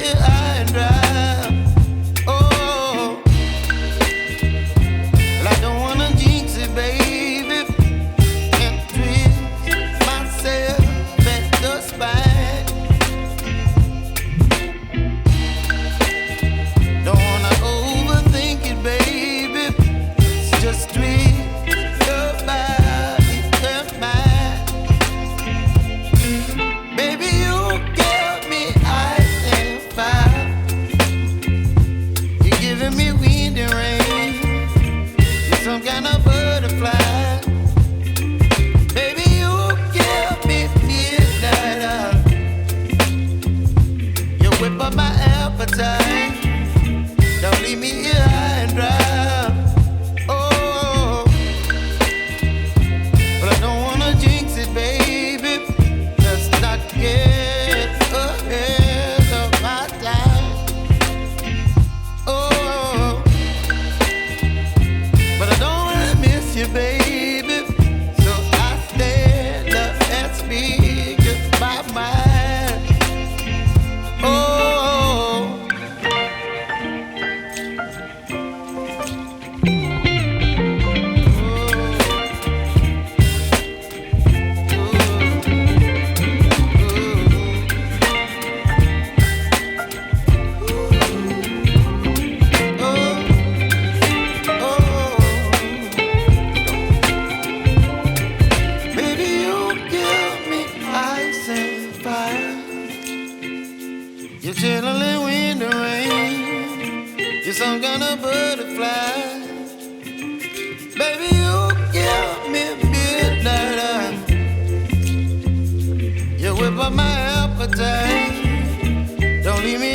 here high and dry. Oh, well, I don't wanna jinx it, baby, and twist myself at the spine. Don't wanna overthink it, baby. It's just twist your body and mine. Baby, you give me ice and fire. You're giving me wind and rain. You're some kind of butterfly. Baby, you give me midnight. You whip up my appetite. Don't leave me here high and dry. Oh, but I don't wanna jinx it, baby. Let's not get ahead of my time. Oh, but I don't wanna miss you, baby. So I stand up and speak my mind. Oh. Baby, you give me ice and fire. You're chilling wind and rain. You're some kind of butterfly. Baby, you give me midnight. You whip up my appetite. Don't leave me